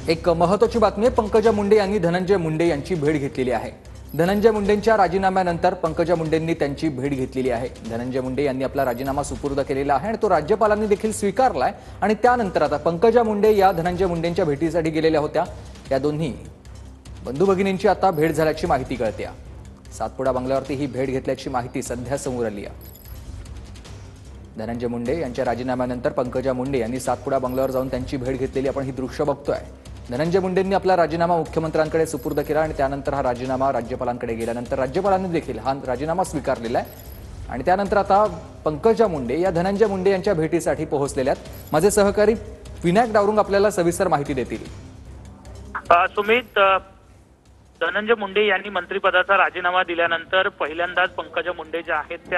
एक महत्त्वाची बातमी आहे। पंकजा मुंडे यांनी धनंजय मुंडे यांची भेट घेतलेली आहे। धनंजय मुंडेंच्या राजीनाम्यानंतर पंकजा मुंडेंनी त्यांची भेट घेतलेली आहे। धनंजय मुंडे यांनी आपला राजीनामा सुपूर्द केलेला आहे आणि तो राज्यपालांनी देखील स्वीकारलाय आणि त्यानंतर आता पंकजा मुंडे या धनंजय मुंडेंच्या भेटीसाठी गेलेल्या होत्या। या दोन्ही बंधू भगिनींची आता भेट झाल्याची माहिती कळते। सातपुडा बंगल्यावरती ही भेट घेतल्याची माहिती सध्या समोर आली आहे। धनंजय मुंडे यांच्या राजीनाम्यानंतर पंकजा मुंडे यांनी सातपुडा बंगल्यावर जाऊन त्यांची भेट घेतलेली आपण ही दृश्य बघतोय। धनंजय मुंडेंनी आपला राजीनामा मुख्यमंत्र्यांकडे सुपूर्द केला आणि त्यानंतर हा राजीनामा राज्यपालांकडे गेल्यानंतर राज्यपालांनी देखील हा राजीनामा स्वीकारलेला आहे आणि त्यानंतर आता पंकजा मुंडे या धनंजय मुंडे यांच्या भेटीसाठी पोहोचलेल्या आहेत। माझे सहकारी विनायक डावरुंग आपल्याला सविस्तर माहिती देतील। सुमित, धनंजय मुंडे यांनी मंत्रिपदाचा राजीनामा दिल्यानंतर पहिल्यांदाच पंकजा मुंडे ज्या आहेत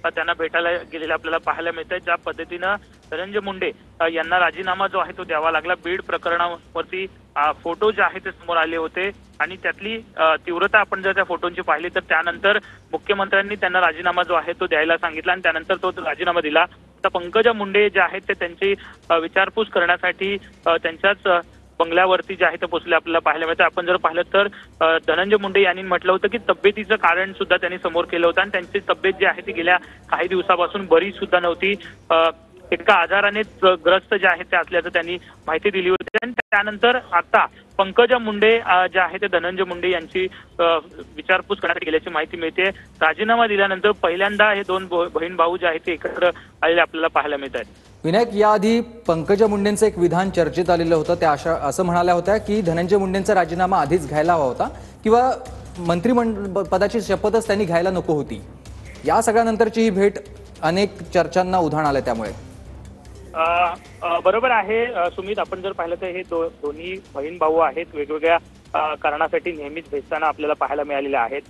त्यांना भेटायला गेलेल्या आपल्याला पाहायला मिळतंय। ज्या पद्धतीनं धनंजय मुंडे यांना राजीनामा जो आहे तो द्यावा लागला, बीड प्रकरणावरती फोटो जे आहेत ते समोर आले होते आणि त्यातली तीव्रता आपण जर त्या फोटोंची पाहिली तर त्यानंतर मुख्यमंत्र्यांनी त्यांना राजीनामा जो आहे तो द्यायला सांगितला आणि त्यानंतर तो राजीनामा दिला। आता पंकजा मुंडे जे आहेत ते त्यांची विचारपूस करण्यासाठी त्यांच्याच बंगल्यावरती जे आहे ते पोहोचले आपल्याला पाहायला मिळतं। आपण जर पाहिलं तर धनंजय मुंडे यांनी म्हटलं होतं की तब्येतीचं कारण सुद्धा त्यांनी समोर केलं होतं आणि त्यांची तब्येत जी आहे ती गेल्या काही दिवसापासून बरी सुद्धा नव्हती। एका आजाराने ग्रस्त जे आहेत ते असल्याचं त्यांनी माहिती दिली होती आणि त्यानंतर आता पंकजा मुंडे जे आहे ते धनंजय मुंडे यांची विचारपूस करण्यासाठी गेल्याची माहिती मिळते। राजीनामा दिल्यानंतर पहिल्यांदा हे दोन बहीण भाऊ जे आहेत ते एकत्र आलेले आपल्याला पाहायला मिळत आहेत। विनायक, याआधी पंकजा मुंडेंचं एक विधान चर्चेत आलेलं होतं। त्या असं म्हणाल्या होत्या की धनंजय मुंडेंचा राजीनामा आधीच घ्यायला हवा होता किंवा मंत्रिमंडळाची शपथच त्यांनी घ्यायला नको होती। या सगळ्यानंतरची ही भेट अनेक चर्चांना उधाण आलं त्यामुळे। बरोबर आहे सुमित, आपण जर पाहिलं तर हे दोन्ही बहीण भाऊ आहेत, वेगवेगळ्या कारणासाठी नेहमीच भेटताना आपल्याला पाहायला मिळालेले आहेत।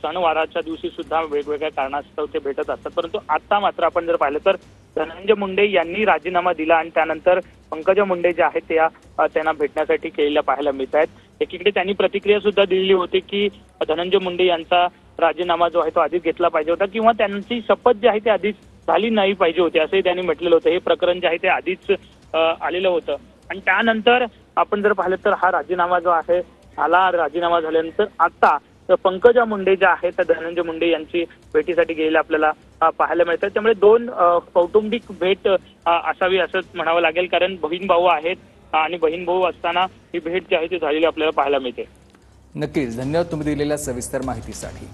सणवाराच्या दिवशी सुद्धा वेगवेगळ्या कारणास्तव ते भेटत असतात, परंतु आता मात्र आपण जर पाहिलं तर धनंजय मुंडे यांनी राजीनामा दिला आणि त्यानंतर पंकजा मुंडे जे आहेत त्यांना भेटण्यासाठी केलेल्या पाहायला मिळत आहेत। एकीकडे त्यांनी प्रतिक्रिया सुद्धा दिलेली होती की धनंजय मुंडे यांचा राजीनामा जो आहे तो आधीच घेतला पाहिजे होता किंवा त्यांची शपथ जी आहे ती आधीच झाली नाही पाहिजे होती असंही त्यांनी म्हटलेलं होतं। हे प्रकरण जे आहे ते आधीच आलेलं होतं आणि त्यानंतर आपण जर पाहिलं तर हा राजीनामा जो आहे झाला। राजीनामा झाल्यानंतर आता पंकजा मुंडे ज्या आहेत त्या धनंजय मुंडे यांची भेटीसाठी गेलेल्या आपल्याला पाहायला मिळतात। त्यामुळे दोन कौटुंबिक भेट असावी असं म्हणावं लागेल, कारण बहीण भाऊ आहेत आणि बहीण भाऊ असताना ही भेट जी आहे ती झालेली आपल्याला पाहायला मिळते। नक्कीच, धन्यवाद तुम्ही दिलेल्या सविस्तर माहितीसाठी।